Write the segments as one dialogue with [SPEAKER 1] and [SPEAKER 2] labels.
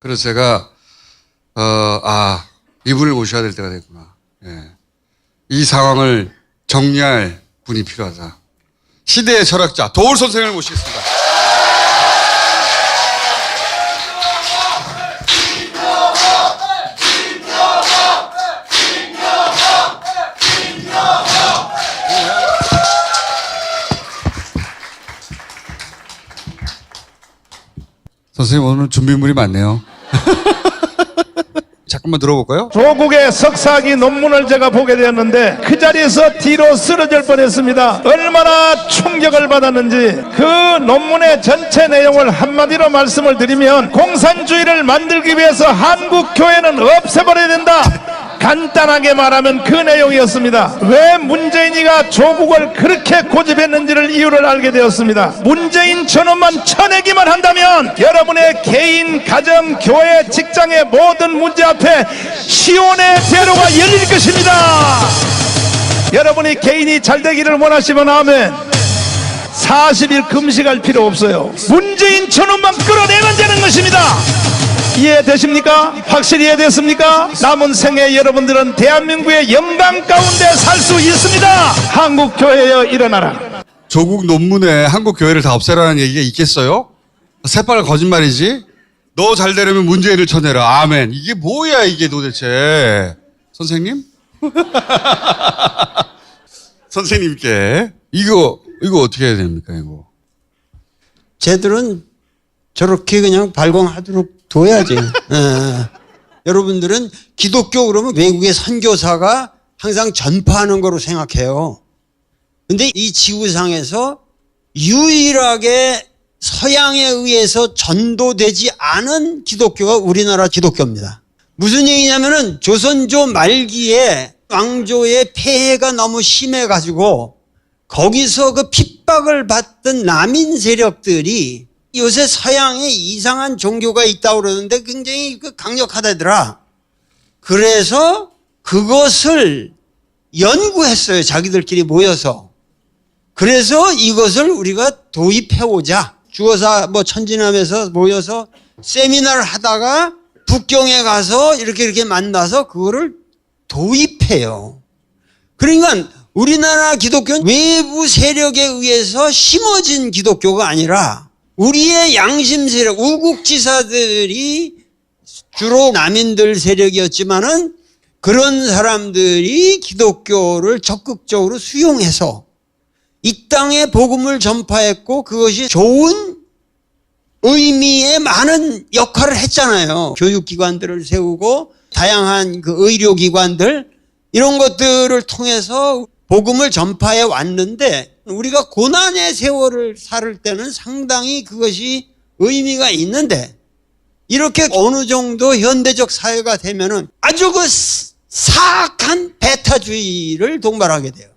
[SPEAKER 1] 그래서 제가 이분을 모셔야 될 때가 됐구나. 예. 이 상황을 정리할 분이 필요하다. 시대의 철학자 도울 선생을 모시겠습니다. 선생님 오늘 준비물이 많네요. 잠깐만 들어볼까요?
[SPEAKER 2] 조국의 석사학위 논문을 제가 보게 되었는데 그 자리에서 뒤로 쓰러질 뻔했습니다. 얼마나 충격을 받았는지 그 논문의 전체 내용을 한마디로 말씀을 드리면 공산주의를 만들기 위해서 한국교회는 없애버려야 된다. 간단하게 말하면 그 내용이었습니다. 왜 문재인이가 조국을 그렇게 고집했는지를 이유를 알게 되었습니다. 문재인 저놈만 쳐내기만 한다면 여러분의 개인, 가정, 교회, 직장의 모든 문제 앞에 시온의 대로가 열릴 것입니다. 여러분이 개인이 잘 되기를 원하시면 아멘. 40일 금식할 필요 없어요. 문재인 저놈만 끌어내면 되는 것입니다. 이해되십니까? 확실히 이해됐습니까? 남은 생에 여러분들은 대한민국의 영광 가운데 살 수 있습니다. 한국교회여 일어나라.
[SPEAKER 1] 조국 논문에 한국교회를 다 없애라는 얘기가 있겠어요? 새빨간 거짓말이지? 너 잘 되려면 문재인을 쳐내라. 아멘. 이게 뭐야 이게 도대체. 선생님? 선생님께 이거 어떻게 해야 됩니까 이거?
[SPEAKER 3] 쟤들은 저렇게 그냥 발광하도록 둬야지. 여러분들은 기독교 그러면 외국의 선교사가 항상 전파하는 거로 생각해요. 근데 이 지구상에서 유일하게 서양에 의해서 전도되지 않은 기독교가 우리나라 기독교입니다. 무슨 얘기냐면은 조선조 말기에 왕조의 폐해가 너무 심해가지고 거기서 그 핍박을 받던 남인 세력들이 요새 서양에 이상한 종교가 있다고 그러는데 굉장히 강력하다더라. 그래서 그것을 연구했어요. 자기들끼리 모여서. 그래서 이것을 우리가 도입해오자. 주어사 천지남에서 모여서 세미나를 하다가 북경에 가서 이렇게 만나서 그거를 도입해요. 그러니까 우리나라 기독교는 외부 세력에 의해서 심어진 기독교가 아니라 우리의 양심 세력, 우국지사들이 주로 남인들 세력이었지만은 그런 사람들이 기독교를 적극적으로 수용해서 이 땅에 복음을 전파했고 그것이 좋은 의미의 많은 역할을 했잖아요. 교육기관들을 세우고 다양한 그 의료기관들 이런 것들을 통해서 복음을 전파해 왔는데 우리가 고난의 세월을 살 때는 상당히 그것이 의미가 있는데 이렇게 어느 정도 현대적 사회가 되면은 아주 그 사악한 배타주의를 동반하게 돼요.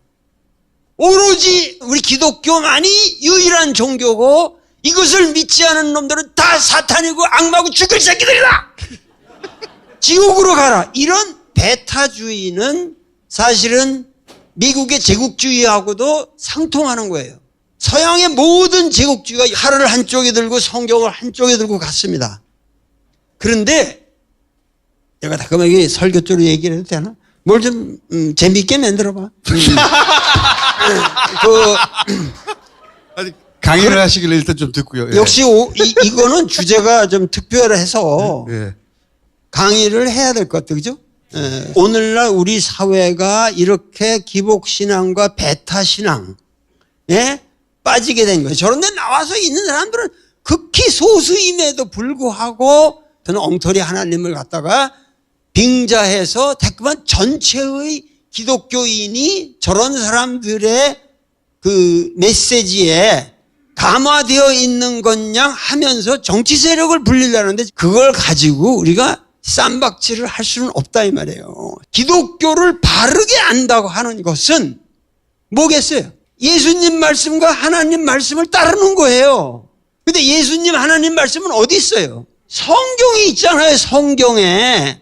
[SPEAKER 3] 오로지 우리 기독교만이 유일한 종교고 이것을 믿지 않은 놈들은 다 사탄이고 악마고 죽을 새끼들이다. 지옥으로 가라. 이런 배타주의는 사실은 미국의 제국주의하고도 상통하는 거예요. 서양의 모든 제국주의가 칼을 한쪽에 들고 성경을 한쪽에 들고 갔습니다. 그런데 내가 잠깐만 설교 쪽으로 얘기를 해도 되나? 뭘 좀 재미있게 만들어봐.
[SPEAKER 1] 아니, 강의를 하시길래 일단 좀 듣고요. 예.
[SPEAKER 3] 역시 이거는 주제가 좀 특별해서
[SPEAKER 1] 예.
[SPEAKER 3] 강의를 해야 될 것 같아요. 그죠? 예. 오늘날 우리 사회가 이렇게 기복신앙과 배타신앙에 빠지게 된 거예요. 저런 데 나와서 있는 사람들은 극히 소수임에도 불구하고 저는 엉터리 하나님을 갖다가 빙자해서 자꾸만 전체의 기독교인이 저런 사람들의 그 메시지에 감화되어 있는 것냥 하면서 정치 세력을 불리려는데 그걸 가지고 우리가 쌈박질을 할 수는 없다 이 말이에요. 기독교를 바르게 안다고 하는 것은 뭐겠어요? 예수님 말씀과 하나님 말씀을 따르는 거예요. 근데 예수님 하나님 말씀은 어디 있어요? 성경에 있잖아요. 성경에.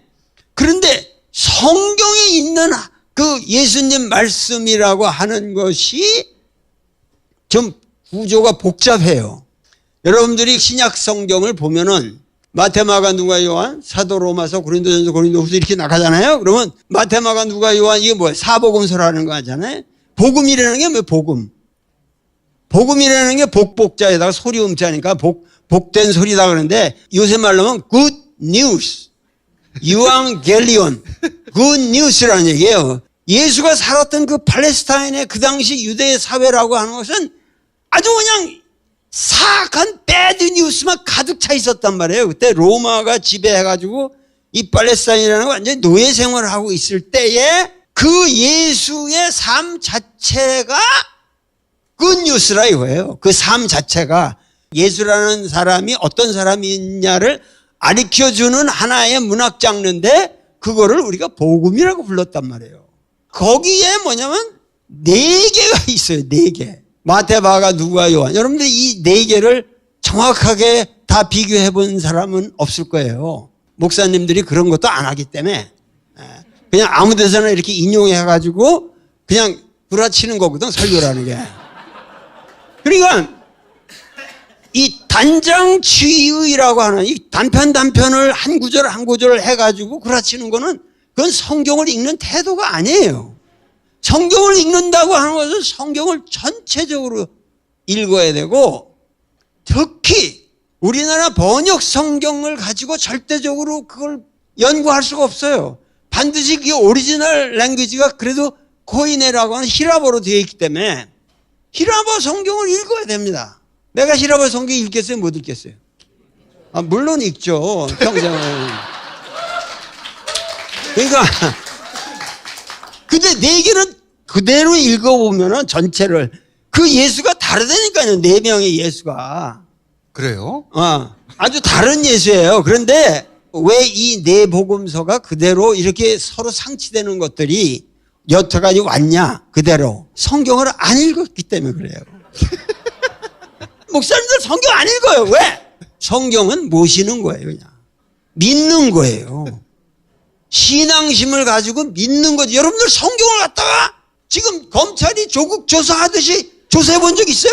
[SPEAKER 3] 그런데 성경에 있는 그 예수님 말씀이라고 하는 것이 좀 구조가 복잡해요. 여러분들이 신약 성경을 보면은 마태, 마가, 누가, 요한, 사도, 로마서, 고린도전서, 고린도후서 이렇게 나가잖아요. 그러면 마태, 마가, 누가, 요한 이게 뭐예요? 사복음서라는 거 하잖아요. 복음이라는 게 뭐예요? 복음. 복음이라는 게 복복자에다가 소리 음자니까 복된 소리다 그러는데 요새 말로 하면 good news. 유앙겔리온. good news라는 얘기예요. 예수가 살았던 그 팔레스타인의 그 당시 유대 사회라고 하는 것은 아주 그냥 사악한 배드 뉴스만 가득 차 있었단 말이에요. 그때 로마가 지배해가지고 이 팔레스타인이라는 건 완전히 노예 생활을 하고 있을 때에 그 예수의 삶 자체가 굿뉴스라 이거예요. 그 삶 자체가 예수라는 사람이 어떤 사람이냐를 가르쳐주는 하나의 문학 장르인데 그거를 우리가 복음이라고 불렀단 말이에요. 거기에 뭐냐면 4개가 있어요. 4개. 마태, 마가, 누가, 요한. 여러분들 이 4개를 정확하게 다 비교해 본 사람은 없을 거예요. 목사님들이 그런 것도 안 하기 때문에 그냥 아무 데서나 이렇게 인용해가지고 그냥 구라치는 거거든, 설교라는 게. 그러니까 이 단장치의라고 하는 이 단편을 한 구절 해가지고 구라치는 거는 그건 성경을 읽는 태도가 아니에요. 성경을 읽는다고 하는 것은 성경을 전체적으로 읽어야 되고 특히 우리나라 번역 성경을 가지고 절대적으로 그걸 연구할 수가 없어요. 반드시 그 오리지널 랭귀지가 그래도 코이네라고 하는 히라보로 되어 있기 때문에 히라보 성경을 읽어야 됩니다. 내가 히라보 성경 읽겠어요? 못 읽겠어요? 물론 읽죠. 평생을. 그러니까 근데 4개는 그대로 읽어보면은 전체를 그 예수가 다르다니까요. 4명의 예수가.
[SPEAKER 1] 그래요?
[SPEAKER 3] 아주 다른 예수예요. 그런데 왜 이 4복음서가 그대로 이렇게 서로 상치되는 것들이 여태까지 왔냐? 그대로. 성경을 안 읽었기 때문에 그래요. 목사님들 성경 안 읽어요. 왜? 성경은 모시는 거예요. 그냥. 믿는 거예요. 신앙심을 가지고 믿는 거지. 여러분들 성경을 갖다가 지금 검찰이 조국 조사하듯이 조사해 본 적 있어요?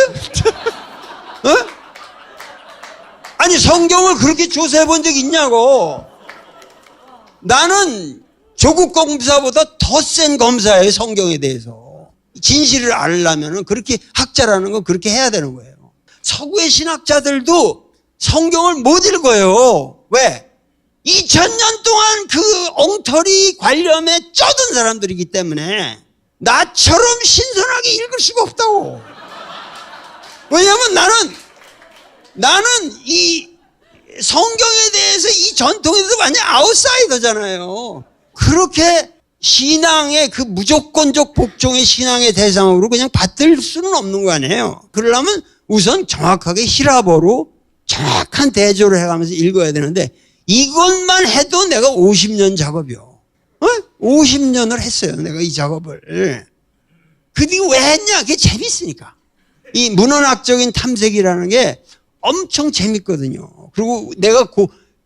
[SPEAKER 3] 아니 성경을 그렇게 조사해 본 적 있냐고. 나는 조국 검사보다 더 센 검사예요. 성경에 대해서. 진실을 알려면 그렇게 학자라는 건 그렇게 해야 되는 거예요. 서구의 신학자들도 성경을 못 읽어요. 왜? 2000년 동안 그 엉터리 관념에 쩌든 사람들이기 때문에 나처럼 신선하게 읽을 수가 없다고. 왜냐하면 나는 이 성경에 대해서 이 전통에 대해서 완전 아웃사이더잖아요. 그렇게 신앙의 그 무조건적 복종의 신앙의 대상으로 그냥 받들 수는 없는 거 아니에요. 그러려면 우선 정확하게 히라보로 정확한 대조를 해가면서 읽어야 되는데 이것만 해도 내가 50년 작업이요. 50년을 했어요. 내가 이 작업을. 그게 왜 했냐? 그게 재밌으니까. 이 문헌학적인 탐색이라는 게 엄청 재밌거든요. 그리고 내가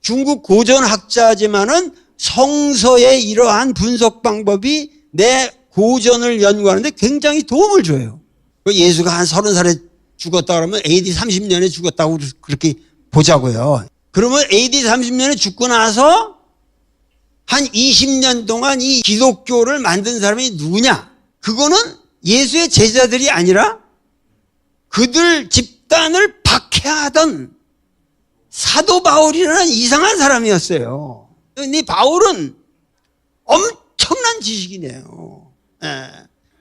[SPEAKER 3] 중국 고전학자지만은 성서의 이러한 분석 방법이 내 고전을 연구하는데 굉장히 도움을 줘요. 예수가 한 30살에 죽었다 그러면 AD 30년에 죽었다고 그렇게 보자고요. 그러면 AD 30년에 죽고 나서 한 20년 동안 이 기독교를 만든 사람이 누구냐? 그거는 예수의 제자들이 아니라 그들 집단을 박해하던 사도 바울이라는 이상한 사람이었어요. 이 바울은 엄청난 지식이네요.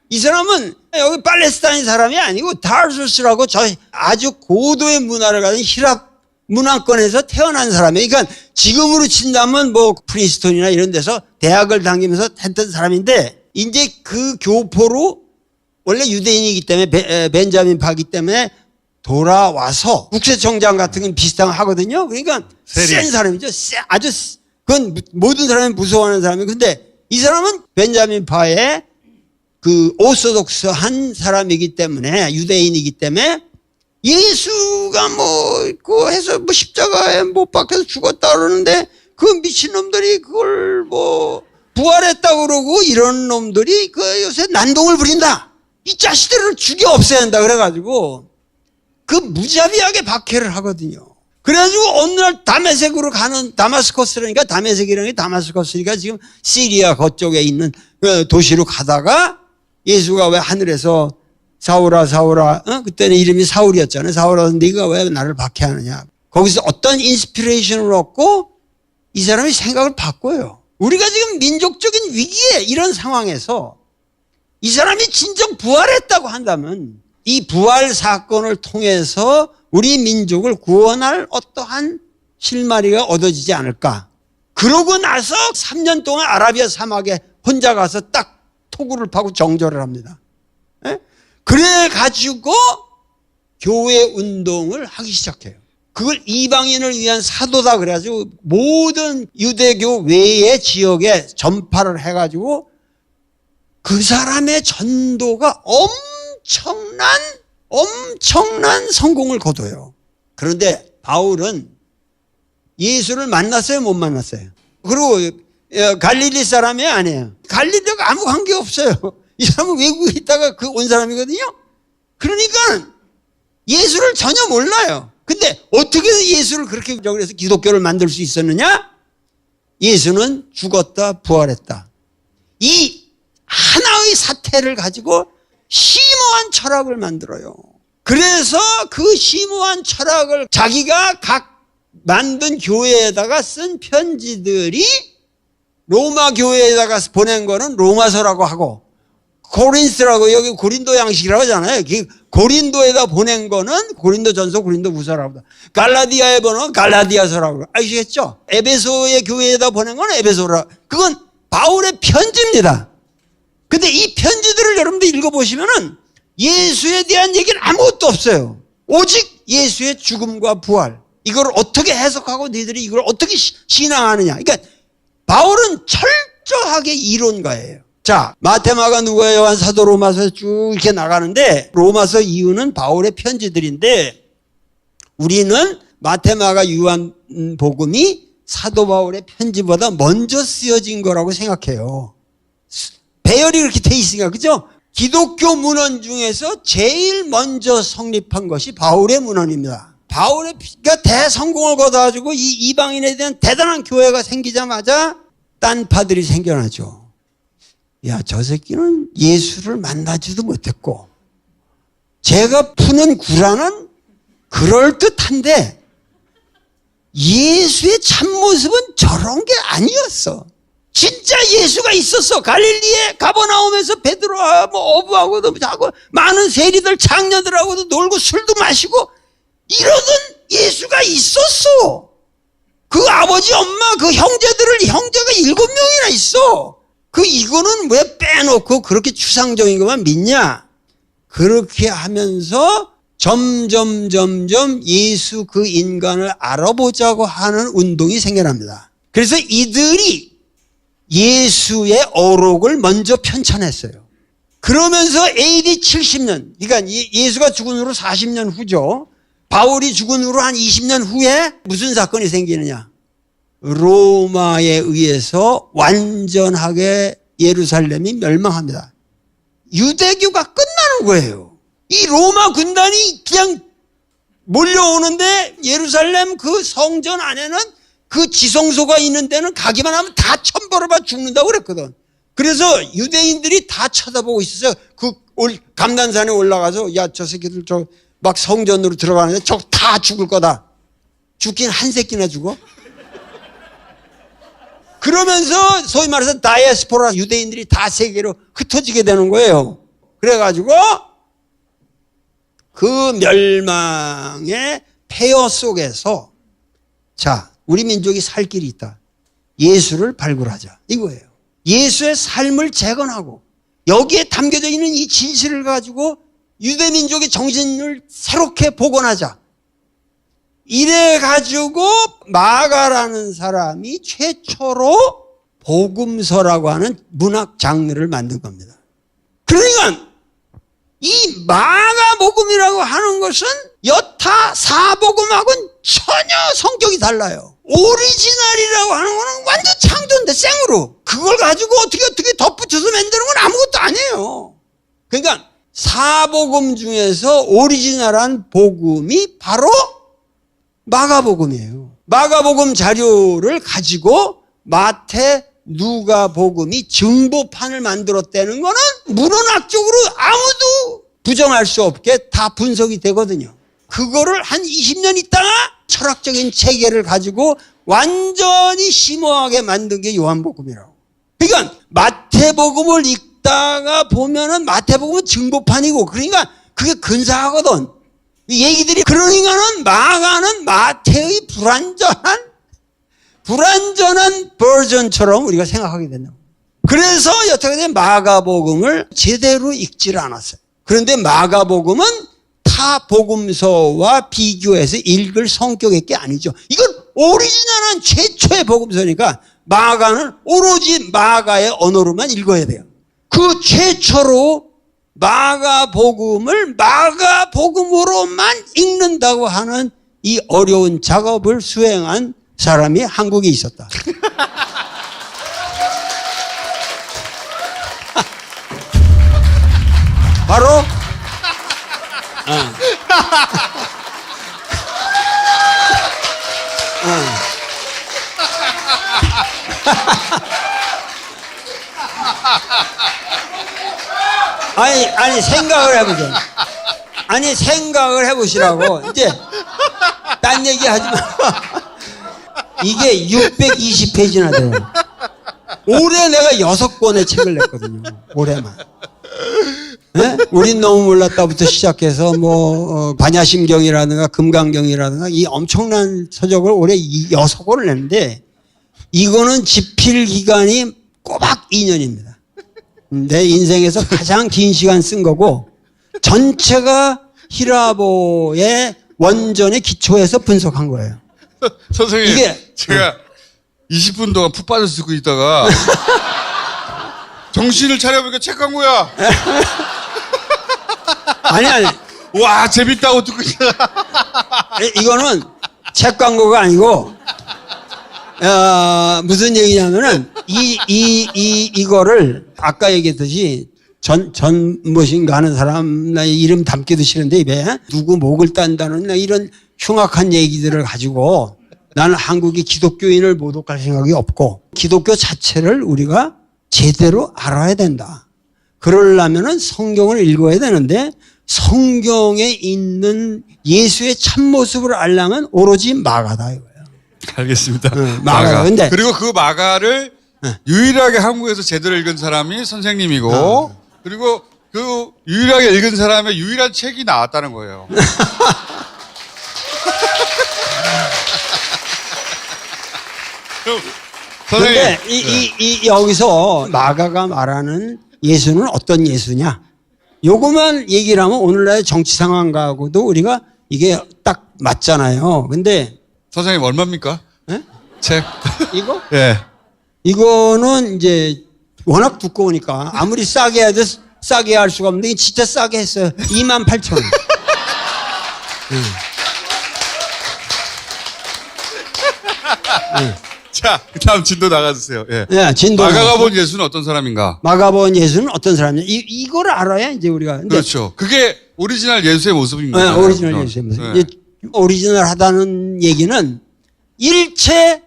[SPEAKER 3] 이 사람은 여기 팔레스타인 사람이 아니고 다르수스라고 저 아주 고도의 문화를 가진 히랍 문화권에서 태어난 사람이에요. 그러니까 지금으로 친다면 뭐 프린스턴이나 이런 데서 대학을 다니면서 했던 사람인데 이제 그 교포로 원래 유대인이기 때문에 벤자민 파기 때문에 돌아와서 국세청장 같은 건 비슷한 거 하거든요. 그러니까 센 사람이죠. 아주 그건 모든 사람이 무서워하는 사람이에요. 근데 이 사람은 벤자민 파의 그 오소독스한 사람이기 때문에 유대인이기 때문에 예수가 그 해서 십자가에 못 박혀서 죽었다 그러는데 그 미친놈들이 그걸 부활했다고 그러고 이런 놈들이 그 요새 난동을 부린다. 이 자식들을 죽여 없애야 한다 그래가지고 그 무자비하게 박해를 하거든요. 그래가지고 어느 날 다메섹으로 가는, 다마스커스라니까, 다메섹이라는 게 다마스커스니까 지금 시리아 그쪽에 있는 도시로 가다가 예수가 왜 하늘에서 사울아 사울아, 그때는 이름이 사울이었잖아요. 사울아, 네가 왜 나를 박해하느냐. 거기서 어떤 인스피레이션을 얻고 이 사람이 생각을 바꿔요. 우리가 지금 민족적인 위기에 이런 상황에서 이 사람이 진정 부활했다고 한다면 이 부활 사건을 통해서 우리 민족을 구원할 어떠한 실마리가 얻어지지 않을까. 그러고 나서 3년 동안 아라비아 사막에 혼자 가서 딱 토구를 파고 정절을 합니다. 그래가지고 교회 운동을 하기 시작해요. 그걸 이방인을 위한 사도다 그래가지고 모든 유대교 외의 지역에 전파를 해가지고 그 사람의 전도가 엄청난 성공을 거둬요. 그런데 바울은 예수를 만났어요? 못 만났어요? 그리고 갈릴리 사람이 아니에요. 갈릴리가 아무 관계 없어요. 이 사람은 외국에 있다가 온 사람이거든요. 그러니까 예수를 전혀 몰라요. 근데 어떻게 예수를 그렇게 해서 기독교를 만들 수 있었느냐? 예수는 죽었다 부활했다. 이 하나의 사태를 가지고 심오한 철학을 만들어요. 그래서 그 심오한 철학을 자기가 각 만든 교회에다가 쓴 편지들이 로마 교회에다가 보낸 거는 로마서라고 하고 고린스라고 여기 고린도 양식이라고 하잖아요. 고린도에다 보낸 거는 고린도전서, 고린도후서라고 합니다. 갈라디아에 보낸 갈라디아서라고 아시겠죠? 에베소의 교회에다 보낸 건 에베소라. 그건 바울의 편지입니다. 근데 이 편지들을 여러분들 읽어보시면은 예수에 대한 얘기는 아무것도 없어요. 오직 예수의 죽음과 부활. 이걸 어떻게 해석하고 너희들이 이걸 어떻게 신앙하느냐. 그러니까 바울은 철저하게 이론가예요. 자, 마테마가 누구예요? 요한 사도 로마서 쭉 이렇게 나가는데 로마서 이유는 바울의 편지들인데 우리는 마테마가 요한 복음이 사도 바울의 편지보다 먼저 쓰여진 거라고 생각해요. 배열이 그렇게 돼 있으니까, 그죠? 기독교 문헌 중에서 제일 먼저 성립한 것이 바울의 문헌입니다. 바울의 그러니까 대성공을 거둬가지고 이 이방인에 대한 대단한 교회가 생기자마자 딴파들이 생겨나죠. 야, 저 새끼는 예수를 만나지도 못했고 제가 푸는 구라는 그럴듯한데 예수의 참모습은 저런 게 아니었어. 진짜 예수가 있었어. 갈릴리에 가버나움에서 베드로와 어부하고도 하고 많은 세리들 장녀들하고도 놀고 술도 마시고 이러던 예수가 있었어. 그 아버지 엄마 그 형제가 7명이나 있어. 이거는 왜 빼놓고 그렇게 추상적인 것만 믿냐? 그렇게 하면서 점점 예수 그 인간을 알아보자고 하는 운동이 생겨납니다. 그래서 이들이 예수의 어록을 먼저 편찬했어요. 그러면서 AD 70년, 그러니까 예수가 죽은 후로 40년 후죠. 바울이 죽은 후로 한 20년 후에 무슨 사건이 생기느냐? 로마에 의해서 완전하게 예루살렘이 멸망합니다. 유대교가 끝나는 거예요. 이 로마 군단이 그냥 몰려오는데 예루살렘 그 성전 안에는 그 지성소가 있는 데는 가기만 하면 다 천벌어봐 죽는다고 그랬거든. 그래서 유대인들이 다 쳐다보고 있었어요. 감난산에 올라가서 야, 저 새끼들 막 성전으로 들어가는데 저 다 죽을 거다. 죽긴 한 새끼나 죽어. 그러면서 소위 말해서 다이아스포라 유대인들이 다 세계로 흩어지게 되는 거예요. 그래가지고 그 멸망의 폐허 속에서 자, 우리 민족이 살 길이 있다. 예수를 발굴하자. 이거예요. 예수의 삶을 재건하고 여기에 담겨져 있는 이 진실을 가지고 유대 민족의 정신을 새롭게 복원하자. 이래가지고 마가라는 사람이 최초로 복음서라고 하는 문학 장르를 만든 겁니다. 그러니까 이 마가복음이라고 하는 것은 여타 사복음하고는 전혀 성격이 달라요. 오리지널이라고 하는 거는 완전 창조인데 생으로. 그걸 가지고 어떻게 덧붙여서 만드는 건 아무것도 아니에요. 그러니까 사복음 중에서 오리지널한 복음이 바로 마가복음이에요. 마가복음 자료를 가지고 마태, 누가복음이 정보판을 만들었다는 거는 문헌학적으로 아무도 부정할 수 없게 다 분석이 되거든요. 그거를 한 20년 있다가 철학적인 체계를 가지고 완전히 심오하게 만든 게 요한복음이라고. 그러니까 마태복음을 읽다가 보면은 마태복음은 정보판이고, 그러니까 그게 근사하거든. 이 얘기들이, 그러니까는 마가는 마태의 불완전한 버전처럼 우리가 생각하게 된다. 그래서 여태까지 마가복음을 제대로 읽지를 않았어요. 그런데 마가복음은 타 복음서와 비교해서 읽을 성격의 게 아니죠. 이건 오리지널한 최초의 복음서니까 마가는 오로지 마가의 언어로만 읽어야 돼요. 그 최초로 마가복음을 마가복음으로만 읽는다고 하는 이 어려운 작업을 수행한 사람이 한국에 있었다. 바로 아니 생각을 해보세요. 아니 생각을 해보시라고. 이제 딴 얘기 하지 마. 이게 620페이지나 돼요. 올해 내가 6권의 책을 냈거든요. 올해만. 네? 우린 너무 몰랐다부터 시작해서 반야심경이라든가 금강경이라든가 이 엄청난 서적을 올해 6권을 냈는데, 이거는 집필 기간이 꼬박 2년입니다. 내 인생에서 가장 긴 시간 쓴 거고, 전체가 히라보의 원전의 기초에서 분석한 거예요.
[SPEAKER 1] 선생님,
[SPEAKER 3] 이게
[SPEAKER 1] 제가 20분 동안 푹 빠져 듣고 있다가 정신을 차려보니까 책 광고야.
[SPEAKER 3] 아니
[SPEAKER 1] 와, 재밌다고 듣고 있다가
[SPEAKER 3] 이거는 책 광고가 아니고 무슨 얘기냐면은 이거를 아까 얘기했듯이 전무엇인가 하는 사람 나 이름 담기도 싫은데 입에 누구 목을 딴다는 나 이런 흉악한 얘기들을 가지고 나는 한국이 기독교인을 모독할 생각이 없고, 기독교 자체를 우리가 제대로 알아야 된다. 그러려면은 성경을 읽어야 되는데, 성경에 있는 예수의 참모습을 알려면 오로지 마가다 이거예요.
[SPEAKER 1] 알겠습니다.
[SPEAKER 3] 마가. 근데
[SPEAKER 1] 그리고 그 마가를 유일하게 한국에서 제대로 읽은 사람이 선생님이고, 그리고 그 유일하게 읽은 사람의 유일한 책이 나왔다는 거예요.
[SPEAKER 3] 그런데 여기서 마가가 말하는 예수는 어떤 예수냐? 요거만 얘기를 하면 오늘날의 정치 상황과도 우리가 이게 딱 맞잖아요. 근데
[SPEAKER 1] 선생님 얼마입니까?
[SPEAKER 3] 네?
[SPEAKER 1] 책?
[SPEAKER 3] 이거?
[SPEAKER 1] 예.
[SPEAKER 3] 이거는 이제 워낙 두꺼우니까 아무리 싸게 해도 싸게 할 수가 없는데 진짜 싸게 했어요. 28,000원.
[SPEAKER 1] 자, 그 다음 진도 나가주세요. 예.
[SPEAKER 3] 네, 진도.
[SPEAKER 1] 마가가 본 예수는 어떤 사람인가?
[SPEAKER 3] 마가 본 예수는 어떤 사람이냐? 이거를 알아야 이제 우리가. 근데
[SPEAKER 1] 그렇죠. 그게 오리지널 예수의 모습입니다.
[SPEAKER 3] 네, 오리지널 예수의 모습.
[SPEAKER 1] 네.
[SPEAKER 3] 오리지널하다는 얘기는 일체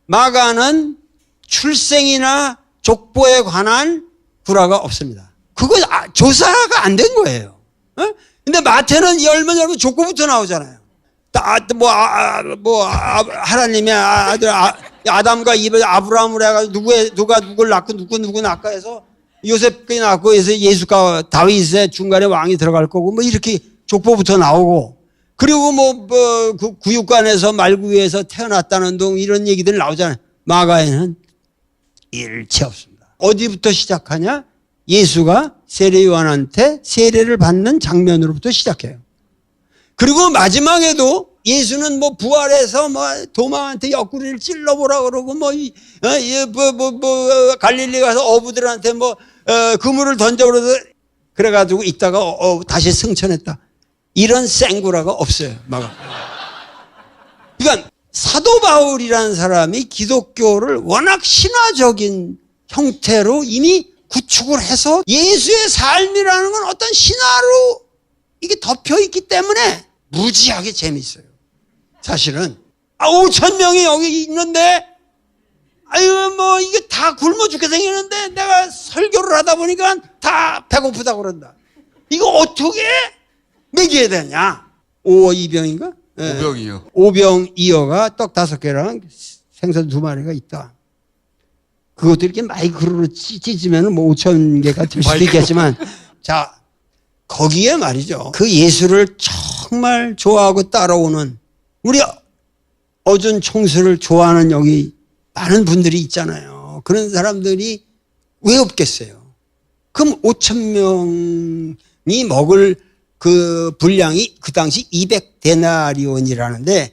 [SPEAKER 3] 마가는 출생이나 족보에 관한 불화가 없습니다. 그거 조사가 안 된 거예요. 근데 마태는 열면 족보부터 나오잖아요. 하나님의 아들 아담과 이브 아브라함을 해가지고 누가 누굴 낳고 누구 낳고 해서 요셉이 낳고 해서 예수가 다윗의 중간에 왕이 들어갈 거고 이렇게 족보부터 나오고, 그리고 그 구육관에서 말구유에서 태어났다는 둥 이런 얘기들 나오잖아요. 마가에는 일체 없습니다. 어디부터 시작하냐? 예수가 세례 요한한테 세례를 받는 장면으로부터 시작해요. 그리고 마지막에도 예수는 부활해서 도마한테 옆구리를 찔러보라 그러고 갈릴리 가서 어부들한테 그물을 던져버려서 그래가지고 있다가 다시 승천했다. 이런 생구라가 없어요. 그러니까 사도 바울이라는 사람이 기독교를 워낙 신화적인 형태로 이미 구축을 해서 예수의 삶이라는 건 어떤 신화로 이게 덮여 있기 때문에 무지하게 재밌어요. 사실은 5천 명이 여기 있는데 아유 뭐 이게 다 굶어 죽게 생기는데 내가 설교를 하다 보니까 다 배고프다고 그런다. 이거 어떻게 먹여야 되냐? 5어 2병인가? 네.
[SPEAKER 1] 5병이요.
[SPEAKER 3] 5병 2어가 떡 5개랑 생선 2마리가 있다. 그것도 이렇게 마이크로로 찢으면 뭐 5천 개가 될 수도 있겠지만 자 거기에 말이죠. 그 예수를 정말 좋아하고 따라오는 우리 어준 총수를 좋아하는 여기 많은 분들이 있잖아요. 그런 사람들이 왜 없겠어요? 그럼 5천 명이 먹을 그 분량이 그 당시 200데나리온이라는데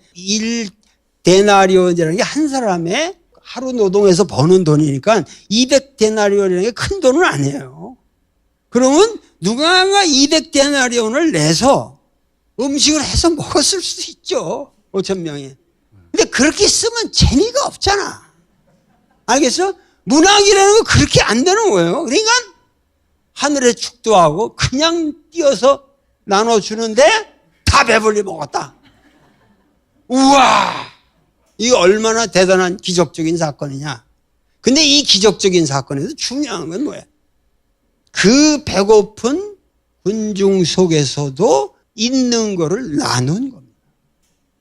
[SPEAKER 3] 1데나리온이라는 게 한 사람의 하루 노동해서 버는 돈이니까 200데나리온이라는 게 큰 돈은 아니에요. 그러면 누군가 200데나리온을 내서 음식을 해서 먹었을 수도 있죠. 5천 명이. 근데 그렇게 쓰면 재미가 없잖아. 알겠어? 문학이라는 건 그렇게 안 되는 거예요. 그러니까 하늘에 축도하고 그냥 띄어서 나눠주는데 다 배불리 먹었다. 우와! 이거 얼마나 대단한 기적적인 사건이냐. 근데 이 기적적인 사건에서 중요한 건 뭐야? 그 배고픈 군중 속에서도 있는 거를 나눈 겁니다.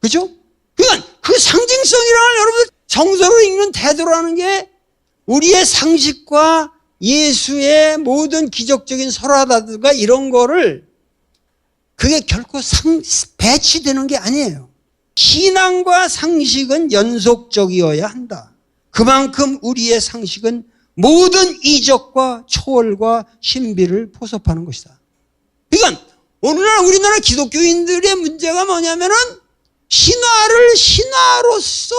[SPEAKER 3] 그죠? 그러니까 그 상징성이라는 여러분들 성서를 읽는 태도라는 게 우리의 상식과 예수의 모든 기적적인 설화다든가 이런 거를 그게 결코 배치되는 게 아니에요. 신앙과 상식은 연속적이어야 한다. 그만큼 우리의 상식은 모든 이적과 초월과 신비를 포섭하는 것이다. 그러니까 오늘날 우리나라 기독교인들의 문제가 뭐냐면은 신화를 신화로서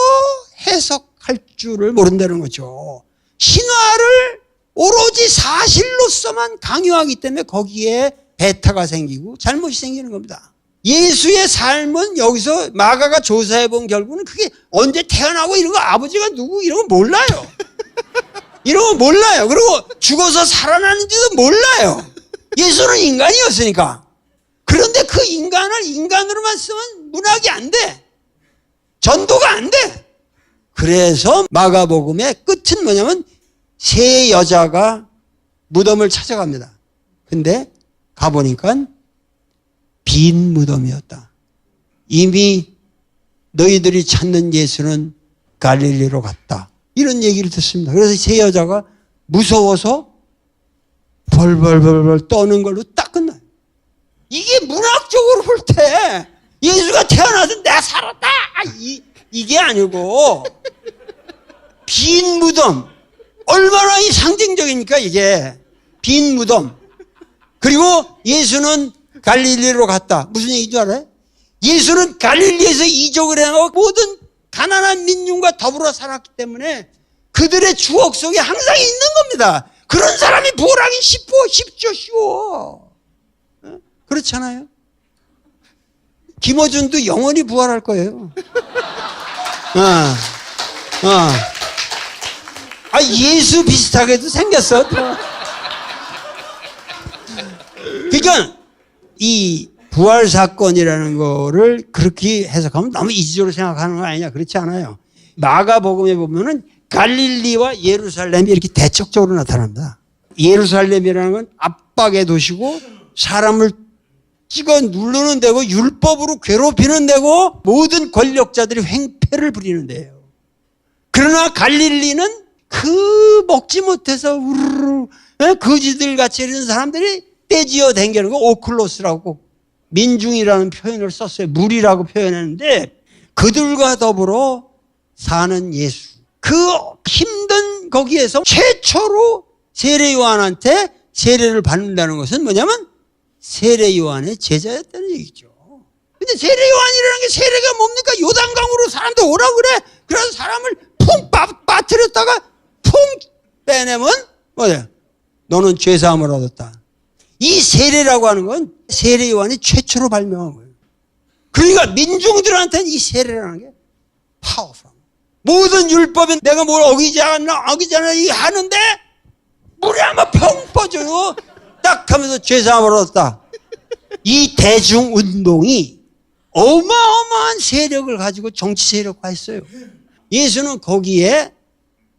[SPEAKER 3] 해석할 줄을 모른다는 거죠. 신화를 오로지 사실로서만 강요하기 때문에 거기에 배타가 생기고 잘못이 생기는 겁니다. 예수의 삶은 여기서 마가가 조사해 본 결과는 그게 언제 태어나고 이런 거 아버지가 누구 이런 거 몰라요. 이런 거 몰라요. 그리고 죽어서 살아나는지도 몰라요. 예수는 인간이었으니까. 그런데 그 인간을 인간으로만 쓰면 문학이 안 돼. 전도가 안 돼. 그래서 마가복음의 끝은 뭐냐면 세 여자가 무덤을 찾아갑니다. 근데 가보니까 빈 무덤이었다. 이미 너희들이 찾는 예수는 갈릴리로 갔다. 이런 얘기를 듣습니다. 그래서 세 여자가 무서워서 벌벌벌벌 떠는 걸로 딱 끝나요. 이게 문학적으로 볼 때 예수가 태어나서 내가 살았다 이게 아니고 빈 무덤 얼마나 이 상징적이니까 이게 빈 무덤 그리고 예수는 갈릴리로 갔다. 무슨 얘기인 줄 알아요? 예수는 갈릴리에서 이적을 해하고 모든 가난한 민중과 더불어 살았기 때문에 그들의 추억 속에 항상 있는 겁니다. 그런 사람이 부활하기 쉽죠 쉬워. 그렇잖아요. 김어준도 영원히 부활할 거예요. 예수 비슷하게도 생겼어. 그러니까 이 부활 사건이라는 거를 그렇게 해석하면 너무 이지적으로 생각하는 거 아니냐. 그렇지 않아요. 마가복음에 보면은 갈릴리와 예루살렘이 이렇게 대척적으로 나타납니다. 예루살렘이라는 건 압박의 도시고 사람을 찍어 누르는 데고 율법으로 괴롭히는 데고 모든 권력자들이 횡패를 부리는 데예요. 그러나 갈릴리는 그 먹지 못해서 우르르 거지들 같이 이런 사람들이 떼지어 댕기는 거 오클로스라고 민중이라는 표현을 썼어요. 무리라고 표현했는데 그들과 더불어 사는 예수. 그 힘든 거기에서 최초로 세례 요한한테 세례를 받는다는 것은 뭐냐면 세례 요한의 제자였다는 얘기죠. 근데 세례 요한이라는 게 세례가 뭡니까? 요단강으로 사람들 오라고 그래. 그래서 사람을 풍 빠뜨렸다가 풍 빼내면 뭐야? 너는 죄사함을 얻었다. 이 세례라고 하는 건 세례 요한이 최초로 발명한 거예요. 그러니까 민중들한테는 이 세례라는 게 파워풀한 거예요. 모든 율법은 내가 뭘 어기지 않나 하는데 물이 한번 펑 퍼져요. 딱 하면서 죄사함을 얻었다. 이 대중운동이 어마어마한 세력을 가지고 정치 세력화했어요. 예수는 거기에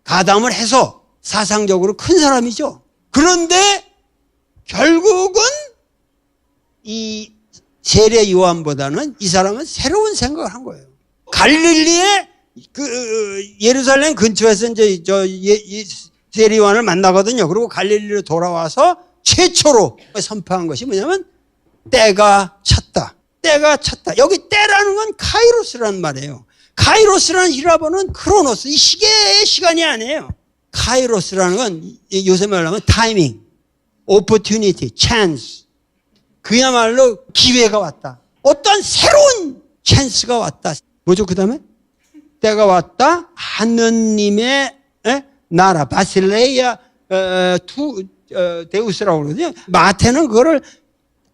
[SPEAKER 3] 가담을 해서 사상적으로 큰 사람이죠. 그런데 결국은 이 세례 요한보다는 이 사람은 새로운 생각을 한 거예요. 갈릴리에 예루살렘 근처에서 이제 세례 요한을 만나거든요. 그리고 갈릴리로 돌아와서 최초로 선포한 것이 뭐냐면 때가 찼다. 때가 찼다. 여기 때라는 건 카이로스라는 말이에요. 카이로스라는 히라보는 크로노스, 이 시계의 시간이 아니에요. 카이로스라는 건 요새 말로 하면 타이밍, opportunity, chance. 그야말로 기회가 왔다. 어떤 새로운 찬스가 왔다. 뭐죠 그 다음에? 때가 왔다. 하느님의 나라, 바실레이아 데우스라고 그러거든요. 마태는 그거를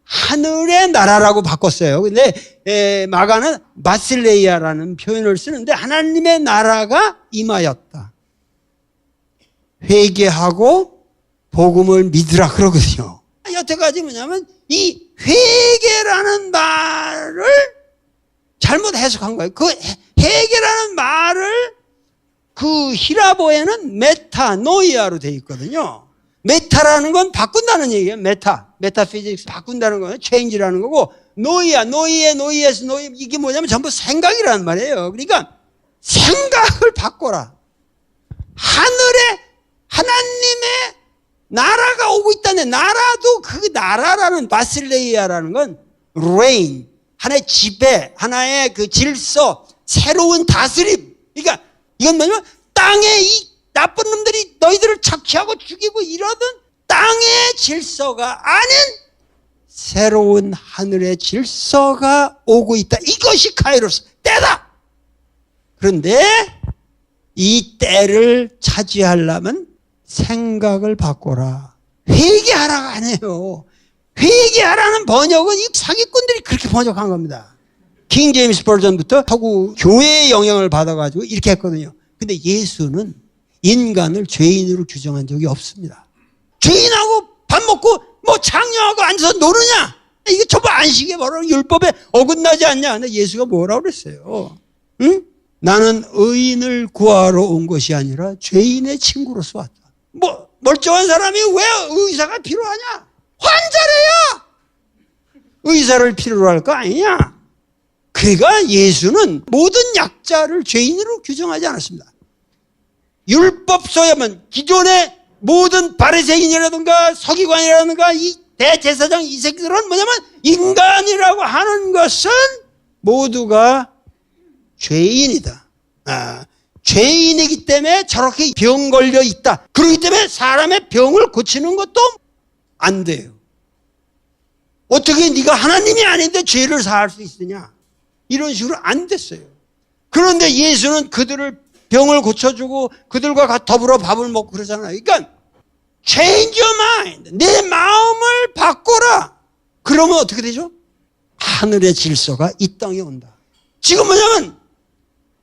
[SPEAKER 3] 하늘의 나라라고 바꿨어요. 근데 마가는 바실레이아라는 표현을 쓰는데 하나님의 나라가 임하였다. 회개하고 복음을 믿으라 그러거든요. 여태까지 뭐냐면 이 회개라는 말을 잘못 해석한 거예요. 그 회개라는 말을 그 히라보에는 메타노이아로 되어 있거든요. 메타라는 건 바꾼다는 얘기예요. 메타피직스 바꾼다는 거는 체인지라는 거고, 노이에서 이게 뭐냐면 전부 생각이라는 말이에요. 그러니까 생각을 바꿔라. 하나님의 나라가 오고 있다는데, 나라도 그 나라라는 바실레이아라는 건 reign, 하나의 지배, 하나의 그 질서, 새로운 다스림. 그러니까 이건 뭐냐면 땅에 이 나쁜 놈들이 너희들을 착취하고 죽이고 이러던 땅의 질서가 아닌 새로운 하늘의 질서가 오고 있다. 이것이 카이로스, 때다. 그런데 이 때를 차지하려면 생각을 바꿔라. 회개하라가 아니에요. 회개하라는 번역은 이 사기꾼들이 그렇게 번역한 겁니다. 킹 제임스 버전부터 하고 교회의 영향을 받아가지고 이렇게 했거든요. 근데 예수는 인간을 죄인으로 규정한 적이 없습니다. 죄인하고 밥 먹고 뭐 창녀하고 앉아서 노느냐? 이게 전부 안식에 바로 율법에 어긋나지 않냐? 근데 예수가 뭐라고 그랬어요? 응? 나는 의인을 구하러 온 것이 아니라 죄인의 친구로서 왔다. 뭐 멀쩡한 사람이 왜 의사가 필요하냐? 환자래야 의사를 필요로 할 거 아니냐? 그러니까 예수는 모든 약자를 죄인으로 규정하지 않았습니다. 율법서에만 기존의 모든 바리새인이라든가 서기관이라든가 이 대제사장 이 새끼들은 뭐냐면 인간이라고 하는 것은 모두가 죄인이다. 죄인이기 때문에 저렇게 병 걸려 있다. 그렇기 때문에 사람의 병을 고치는 것도 안 돼요. 어떻게 네가 하나님이 아닌데 죄를 사할 수 있으냐? 이런 식으로 안 됐어요. 그런데 예수는 그들을 병을 고쳐주고 그들과 더불어 밥을 먹고 그러잖아요. 그러니까 change your mind. 내 마음을 바꿔라. 그러면 어떻게 되죠? 하늘의 질서가 이 땅에 온다. 지금 뭐냐면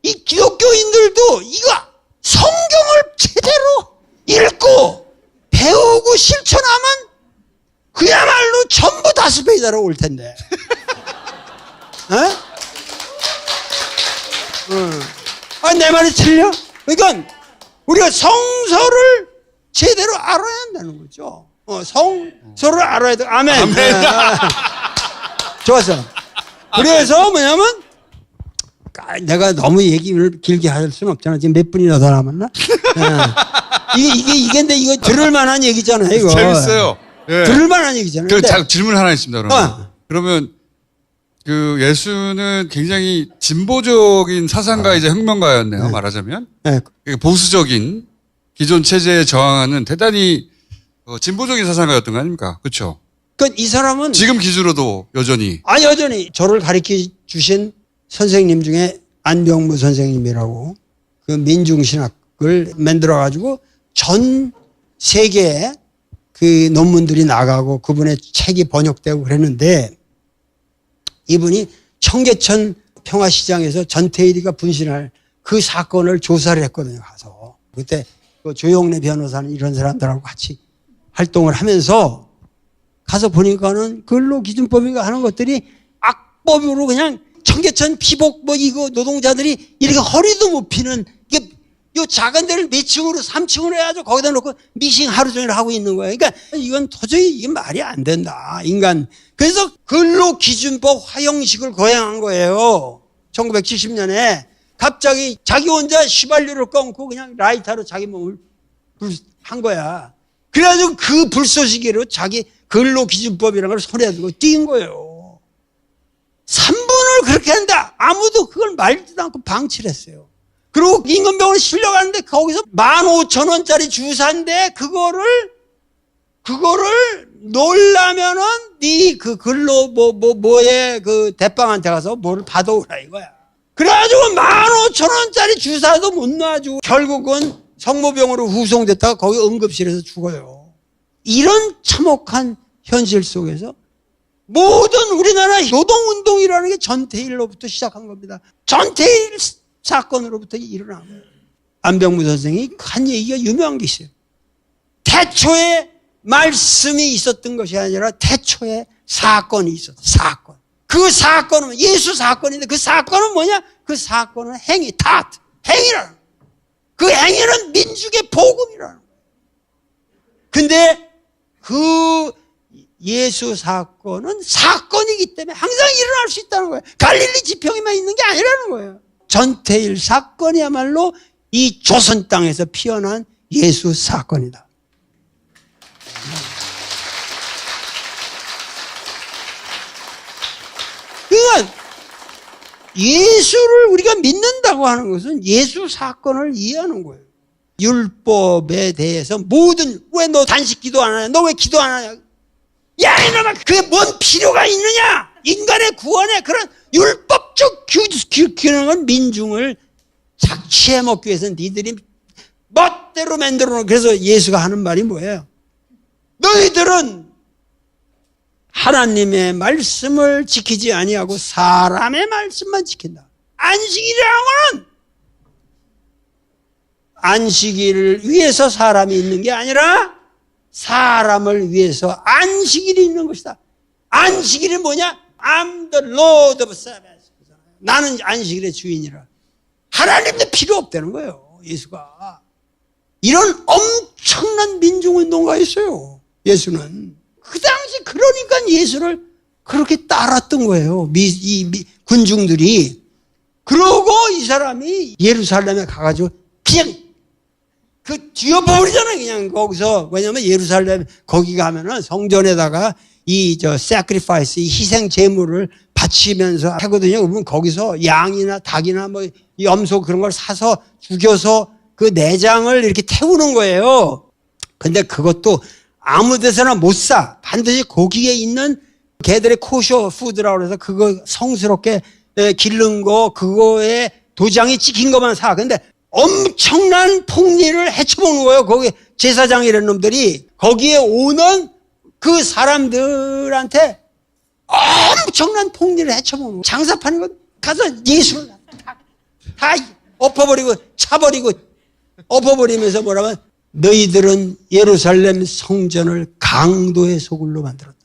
[SPEAKER 3] 이 기독교인들도 이거 성경을 제대로 읽고 배우고 실천하면 그야말로 전부 다스베이다로 올 텐데. 내 말이 틀려? 그러니까 우리가 성서를 제대로 알아야 한다는 거죠. 성서를 알아야 돼. 아멘. 좋았어. 그래서 뭐냐면 내가 너무 얘기를 길게 할 수는 없잖아. 지금 몇 분이나 더 남았나? 근데 이거 들을 만한 얘기잖아요. 이거.
[SPEAKER 1] 재밌어요. 예.
[SPEAKER 3] 들을 만한 얘기잖아요.
[SPEAKER 1] 질문 하나 있습니다. 그러면 그 예수는 굉장히 진보적인 사상가이자 혁명가였네요. 말하자면.
[SPEAKER 3] 네.
[SPEAKER 1] 보수적인 기존 체제에 저항하는 대단히 진보적인 사상가였던 거 아닙니까? 그렇죠?
[SPEAKER 3] 그러니까 이 사람은
[SPEAKER 1] 지금 기준으로도 여전히.
[SPEAKER 3] 여전히 저를 가르쳐 주신 선생님 중에 안병무 선생님이라고 그 민중신학을 만들어 가지고 전 세계에 그 논문들이 나가고 그분의 책이 번역되고 그랬는데, 이분이 청계천 평화시장에서 전태일이가 분신할 그 사건을 조사를 했거든요. 가서 그때 그 조영래 변호사는 이런 사람들하고 같이 활동을 하면서 가서 보니까는 근로기준법인가 하는 것들이 악법으로 그냥 청계천 피복 뭐 이거 노동자들이 이렇게 허리도 못 피는 이게 요 작은 데를 몇 층으로 3층으로 해가지고 거기다 놓고 미싱 하루 종일 하고 있는 거예요. 그러니까 이건 도저히 이게 말이 안 된다. 인간. 그래서 근로기준법 화형식을 거행한 거예요. 1970년에 갑자기 자기 혼자 휘발유를 끊고 그냥 라이터로 자기 몸을 한 거야. 그래가지고 그 불쏘시개로 자기 근로기준법이라는 걸 손에 들고 뛴 거예요. 3분을 그렇게 한다. 아무도 그걸 말지도 않고 방치를 했어요. 그리고 인근병원에 실려가는데 거기서 15,000원짜리 주사인데 그거를 놀라면은 네 그 근로 뭐에 그 대빵한테 가서 뭐를 받아오라 이거야. 그래가지고 15,000원짜리 주사도 못 놔주고 결국은 성모병으로 후송됐다가 거기 응급실에서 죽어요. 이런 참혹한 현실 속에서 모든 우리나라 노동운동이라는 게 전태일로부터 시작한 겁니다. 전태일 사건으로부터 일어난 거예요. 안병무 선생이 한 얘기가 유명한 게 있어요. 태초에 말씀이 있었던 것이 아니라 태초에 사건이 있었다. 사건. 그 사건은 예수 사건인데 그 사건은 뭐냐? 그 사건은 행위, 행위라는 거예요. 그 행위는 민족의 복음이라는 거예요. 근데 그 예수 사건은 사건이기 때문에 항상 일어날 수 있다는 거예요. 갈릴리 지평에만 있는 게 아니라는 거예요. 전태일 사건이야말로 이 조선 땅에서 피어난 예수 사건이다. 그러니까 예수를 우리가 믿는다고 하는 것은 예수 사건을 이해하는 거예요. 율법에 대해서 왜 너 단식 기도 안 하냐? 너 왜 기도 안 하냐? 야 이놈아 그게 뭔 필요가 있느냐? 인간의 구원에 그런 율법적 규정은 민중을 착취해 먹기 위해서 니들이 멋대로 만들어 놓은. 그래서 예수가 하는 말이 뭐예요? 너희들은 하나님의 말씀을 지키지 아니하고 사람의 말씀만 지킨다. 안식일이라는 거는 안식일을 위해서 사람이 있는 게 아니라 사람을 위해서 안식일이 있는 것이다. 안식일이 뭐냐? I'm the Lord of Sabbath. 나는 안식일의 주인이라. 하나님도 필요 없다는 거예요. 예수가. 이런 엄청난 민중운동가였어요. 예수는. 그 당시 그러니까 예수를 그렇게 따랐던 거예요. 군중들이. 그러고 이 사람이 예루살렘에 가가지고 그냥 뒤엎어버리잖아요. 그냥 거기서. 왜냐면 예루살렘 거기 가면은 성전에다가 sacrifice, 이 희생 제물을 바치면서 하거든요. 그러면 거기서 양이나 닭이나 뭐 염소 그런 걸 사서 죽여서 그 내장을 이렇게 태우는 거예요. 근데 그것도 아무 데서나 못 사. 반드시 거기에 있는 걔들의 코셔 푸드라고 해서 그거 성스럽게 기른 거, 그거에 도장이 찍힌 것만 사. 근데 엄청난 폭리를 헤쳐먹는 거예요. 거기 제사장이라는 놈들이. 거기에 오는 그 사람들한테 엄청난 폭리를 헤쳐먹는 거예요. 장사파는 거 가서 예수를 다 엎어버리고 차버리고 엎어버리면서 뭐라면 너희들은 예루살렘 성전을 강도의 소굴로 만들었다.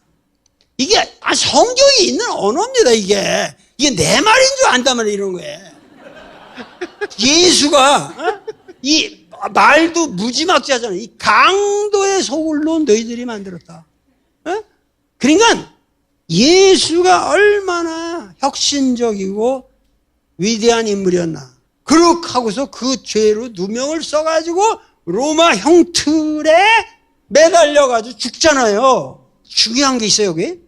[SPEAKER 3] 이게 성경에 있는 언어입니다. 이게 내 말인 줄 안단 말이에요. 이런 거에 예수가 이 말도 무지막지하잖아요. 이 강도의 소굴로 너희들이 만들었다. 그러니까 예수가 얼마나 혁신적이고 위대한 인물이었나. 그렇게 하고서 그 죄로 누명을 써가지고 로마 형틀에 매달려가지고 죽잖아요. 중요한 게 있어요, 여기.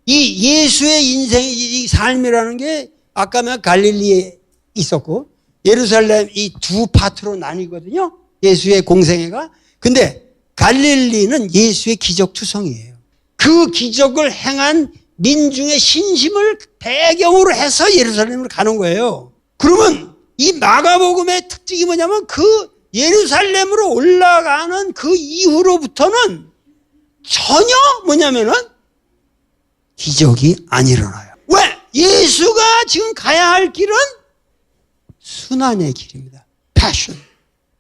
[SPEAKER 3] 이 예수의 인생의 이 삶이라는 게 아까 갈릴리에 있었고 예루살렘 이 두 파트로 나뉘거든요. 예수의 공생애가. 근데 갈릴리는 예수의 기적투성이에요. 그 기적을 행한 민중의 신심을 배경으로 해서 예루살렘으로 가는 거예요. 그러면 이 마가복음의 특징이 뭐냐면 그 예루살렘으로 올라가는 그 이후로부터는 전혀 뭐냐면은 기적이 안 일어나요. 왜? 예수가 지금 가야 할 길은 순환의 길입니다. 패션.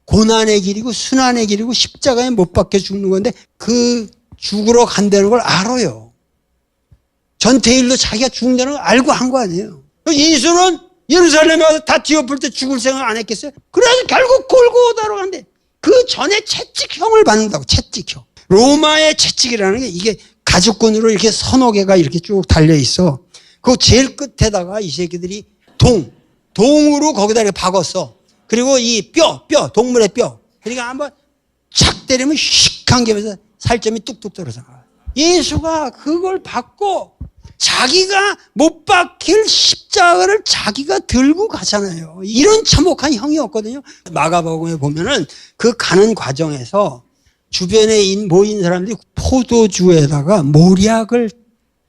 [SPEAKER 3] 고난의 길이고 순환의 길이고 십자가에 못 박혀 죽는 건데 그 죽으러 간다는 걸 알아요. 전태일도 자기가 죽는다는 걸 알고 한 거 아니에요. 예수는 예루살렘에 와서 다 뒤엎을 때 죽을 생각 안 했겠어요? 그래서 결국 골고다로 간대. 그 전에 채찍형을 받는다고, 채찍형. 로마의 채찍이라는 게 이게 가죽끈으로 이렇게 서너 개가 이렇게 쭉 달려 있어. 그 제일 끝에다가 이 새끼들이 동으로 거기다 이렇게 박았어. 그리고 이 동물의 뼈. 그러니까 한번 착 때리면 휙한 개면서 살점이 뚝뚝 떨어져 나와요. 예수가 그걸 받고 자기가 못 박힐 십자가를 자기가 들고 가잖아요. 이런 참혹한 형이었거든요. 마가복음에 보면은 그 가는 과정에서 주변에 모인 사람들이 포도주에다가 모략을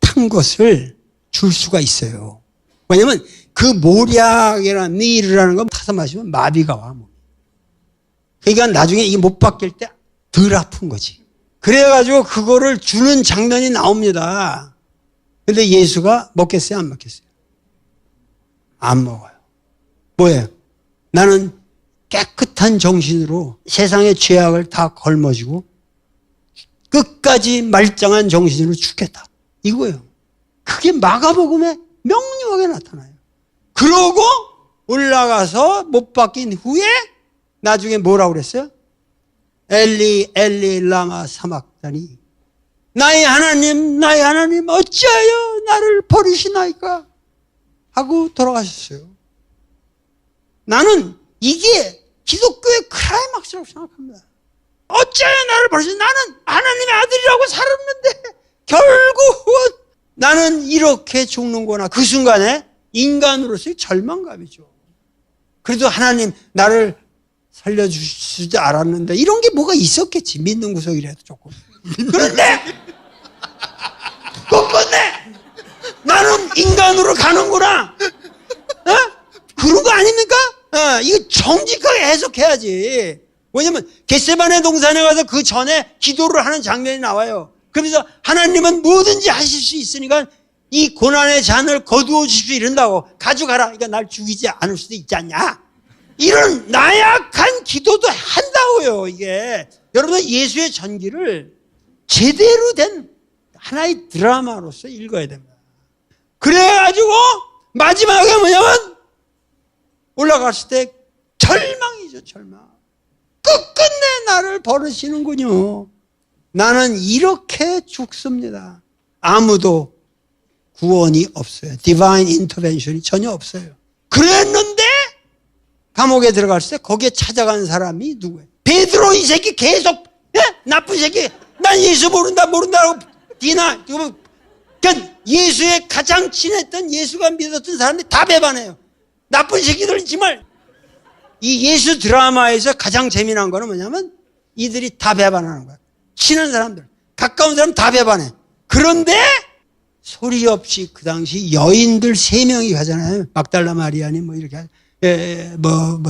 [SPEAKER 3] 탄 것을 줄 수가 있어요. 왜냐면 그 모략이라는 밀이라는 거 타서 마시면 마비가 와. 그러니까 나중에 이게 못 박힐 때 덜 아픈 거지. 그래가지고 그거를 주는 장면이 나옵니다. 근데 예수가 먹겠어요? 안 먹겠어요? 안 먹어요. 뭐예요? 나는 깨끗한 정신으로 세상의 죄악을 다 걸머쥐고 끝까지 말짱한 정신으로 죽겠다. 이거예요. 그게 마가복음에 명료하게 나타나요. 그러고 올라가서 못 박힌 후에 나중에 뭐라고 그랬어요? 엘리 라마 사막다니, 나의 하나님 어찌하여 나를 버리시나이까 하고 돌아가셨어요. 나는 이게 기독교의 클라이막스라고 생각합니다. 어찌하여 나를 버리시나, 나는 하나님의 아들이라고 살았는데 결국은 나는 이렇게 죽는구나. 그 순간에 인간으로서의 절망감이죠. 그래도 하나님 나를 살려주시지 않았는데, 이런 게 뭐가 있었겠지. 믿는 구석이라도 조금. 그런데 끝내 나는 인간으로 가는구나. 그런 거 아닙니까? 이거 정직하게 해석해야지. 왜냐면 겟세마네 동산에 가서 그 전에 기도를 하는 장면이 나와요. 그러면서 하나님은 뭐든지 하실 수 있으니까 이 고난의 잔을 거두어 주십시오 이런다고. 가져가라. 그러니까 날 죽이지 않을 수도 있지 않냐. 이런 나약한 기도도 한다고요. 이게 여러분, 예수의 전기를 제대로 된 하나의 드라마로서 읽어야 됩니다. 그래가지고 마지막에 뭐냐면 올라갔을 때 절망이죠. 절망. 끝끝내 나를 버리시는군요. 나는 이렇게 죽습니다. 아무도 구원이 없어요. 디바인 인터벤션이 전혀 없어요. 그랬는데 감옥에 들어갔을 때 거기에 찾아간 사람이 누구예요? 베드로. 이 새끼 계속 나쁜 새끼, 난 예수 모른다고 디나. 그러니까 예수에 가장 친했던, 예수가 믿었던 사람들이 다 배반해요. 나쁜 새끼들. 정말 이 예수 드라마에서 가장 재미난 거는 뭐냐면 이들이 다 배반하는 거야. 친한 사람들, 가까운 사람 다 배반해. 그런데 소리 없이 그 당시 여인들 3명이 가잖아요. 막달라 마리아니 뭐 이렇게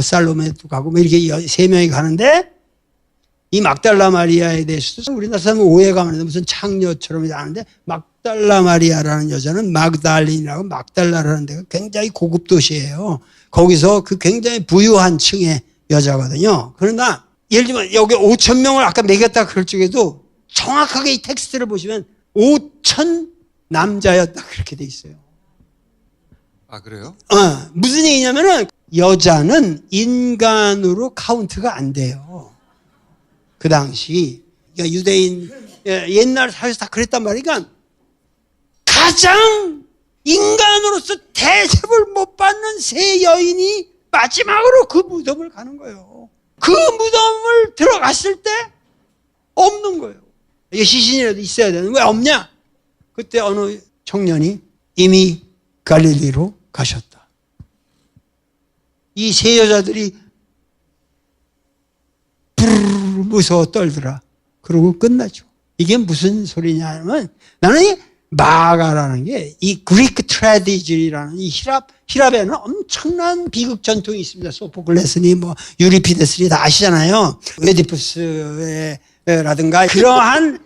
[SPEAKER 3] 살로메도 가고 뭐 이렇게 3명이 가는데, 이 막달라 마리아에 대해서도 우리나라 사람은 오해가 많은데 무슨 창녀처럼 아는데, 막달라 마리아라는 여자는 magdalene이라고, 막달라라는 데가 굉장히 고급 도시예요. 거기서 그 굉장히 부유한 층의 여자거든요. 그러나 예를 들면 여기 5,000명을 아까 매겼다 그럴 적에도 정확하게 이 텍스트를 보시면 5,000 남자였다 그렇게 돼 있어요.
[SPEAKER 1] 아, 그래요?
[SPEAKER 3] 무슨 얘기냐면은 여자는 인간으로 카운트가 안 돼요. 그 당시. 그러니까 유대인 옛날 사회에서 다 그랬단 말이니까 가장 인간으로서 대접을 못 받는 세 여인이 마지막으로 그 무덤을 가는 거예요. 그 무덤을 들어갔을 때 없는 거예요. 이게 시신이라도 있어야 되는. 왜 없냐? 그때 어느 청년이 이미 갈릴리로 가셨다. 이 세 여자들이 부르르 무서워 떨더라. 그러고 끝나죠. 이게 무슨 소리냐면, 나는 이 마가라는 게 이 그리크 트레디지라는 이 히랍에는 엄청난 비극 전통이 있습니다. 소포클레스니 뭐 유리피데스니 다 아시잖아요. 에디푸스라든가 그러한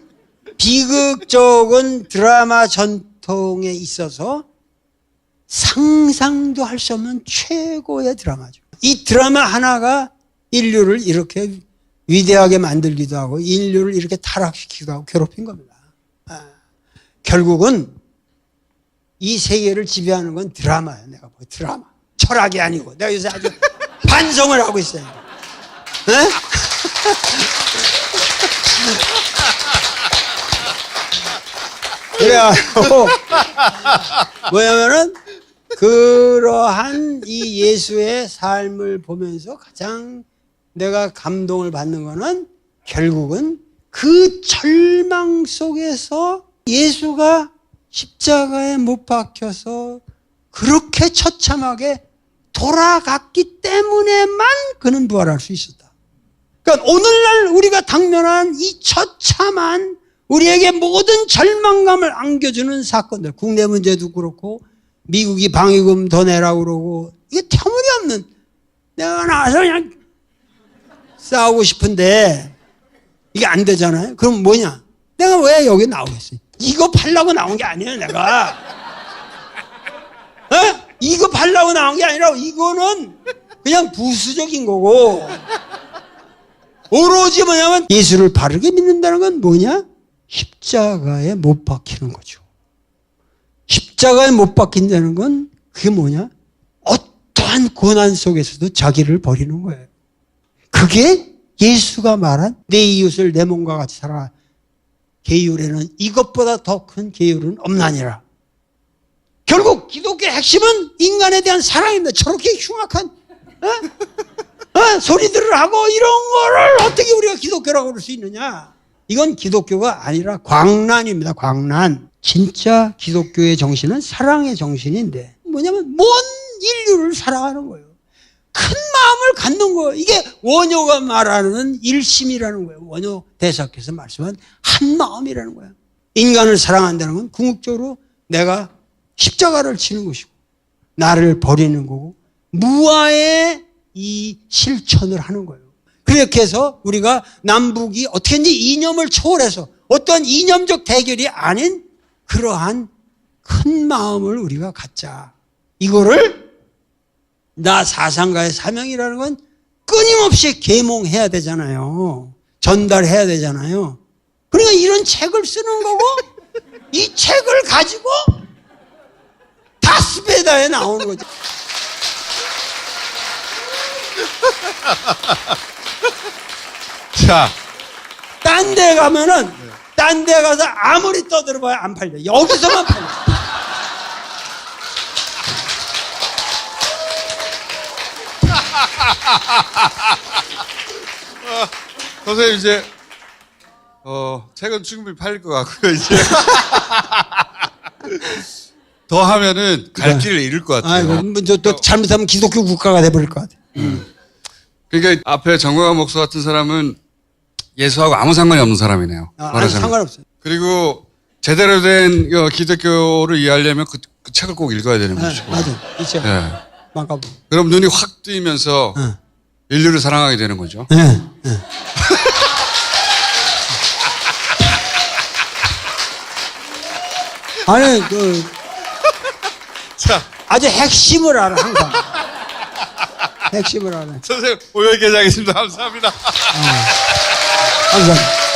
[SPEAKER 3] 비극적인 드라마 전통에 있어서 상상도 할 수 없는 최고의 드라마죠. 이 드라마 하나가 인류를 이렇게 위대하게 만들기도 하고 인류를 이렇게 타락시키기도 하고 괴롭힌 겁니다. 결국은 이 세계를 지배하는 건 드라마야. 내가 뭐 드라마. 철학이 아니고. 내가 요새 아주 반성을 하고 있어요. 네? 그래가지고 뭐냐면은 그러한 이 예수의 삶을 보면서 가장 내가 감동을 받는 거는 결국은 그 절망 속에서 예수가 십자가에 못 박혀서 그렇게 처참하게 돌아갔기 때문에만 그는 부활할 수 있었다. 그러니까 오늘날 우리가 당면한 이 처참한 우리에게 모든 절망감을 안겨주는 사건들, 국내 문제도 그렇고 미국이 방위금 더 내라고 그러고 이게 터무니없는, 내가 나와서 그냥 싸우고 싶은데 이게 안 되잖아요. 그럼 뭐냐? 내가 왜 여기 나오겠어요? 이거 팔라고 나온 게 아니에요, 내가. 어? 이거 팔라고 나온 게 아니라 이거는 그냥 부수적인 거고, 오로지 뭐냐면 예수를 바르게 믿는다는 건 뭐냐? 십자가에 못 박히는 거죠. 십자가에 못 박힌다는 건 그게 뭐냐? 어떠한 고난 속에서도 자기를 버리는 거예요. 그게 예수가 말한 내 이웃을 내 몸과 같이 살아라. 계율에는 이것보다 더 큰 계율은 없나니라. 결국 기독교의 핵심은 인간에 대한 사랑입니다. 저렇게 흉악한 소리들을 하고 이런 거를 어떻게 우리가 기독교라고 그럴 수 있느냐? 이건 기독교가 아니라 광란입니다. 광란. 진짜 기독교의 정신은 사랑의 정신인데 뭐냐면 먼 인류를 사랑하는 거예요. 큰 마음을 갖는 거예요. 이게 원효가 말하는 일심이라는 거예요. 원효 대사께서 말씀한 한 마음이라는 거예요. 인간을 사랑한다는 건 궁극적으로 내가 십자가를 치는 것이고 나를 버리는 거고 무아의 이 실천을 하는 거예요. 그렇게 해서 우리가 남북이 어떻게든지 이념을 초월해서 어떠한 이념적 대결이 아닌 그러한 큰 마음을 우리가 갖자. 이거를 나 사상가의 사명이라는 건 끊임없이 계몽해야 되잖아요. 전달해야 되잖아요. 그러니까 이런 책을 쓰는 거고 이 책을 가지고 다스베다에 나오는 거죠.
[SPEAKER 1] 자,
[SPEAKER 3] 딴 데 가면은 딴 데 가서 아무리 떠들어봐야 안 팔려. 여기서만 팔려.
[SPEAKER 1] 선생님 이제 책은 충분히 팔릴 것 같고요. 이제 더 하면은 갈 길을 잃을 것 같아요.
[SPEAKER 3] 또 잘못하면 기독교 국가가 돼버릴 것 같아요.
[SPEAKER 1] 그러니까 앞에 정광환 목사 같은 사람은 예수하고 아무 상관이 없는 사람이네요.
[SPEAKER 3] 아니, 상관없어요.
[SPEAKER 1] 그리고 제대로 된 기독교를 이해하려면 그 책을 꼭 읽어야 되는 것이고.
[SPEAKER 3] 맞아요. 이 책.
[SPEAKER 1] 네.
[SPEAKER 3] 그럼
[SPEAKER 1] 눈이 확 뜨이면서 인류를 사랑하게 되는 거죠.
[SPEAKER 3] 네. 아니
[SPEAKER 1] 자,
[SPEAKER 3] 아주 핵심을 알아 항상. 핵심을 알아.
[SPEAKER 1] 선생님 오늘 여기까지 하겠습니다. 감사합니다.
[SPEAKER 3] 감사합니다.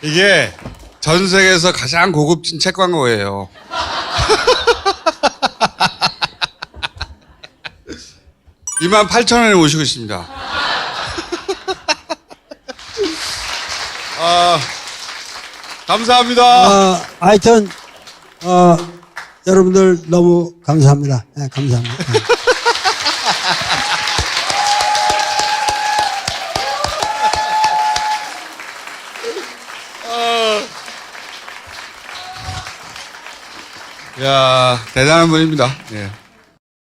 [SPEAKER 1] 이게 전 세계에서 가장 고급진 책 광고예요. 28,000원에 모시고 있습니다. 감사합니다.
[SPEAKER 3] 하여튼 여러분들 너무 감사합니다. 네, 감사합니다.
[SPEAKER 1] 야, 대단한 분입니다. 예.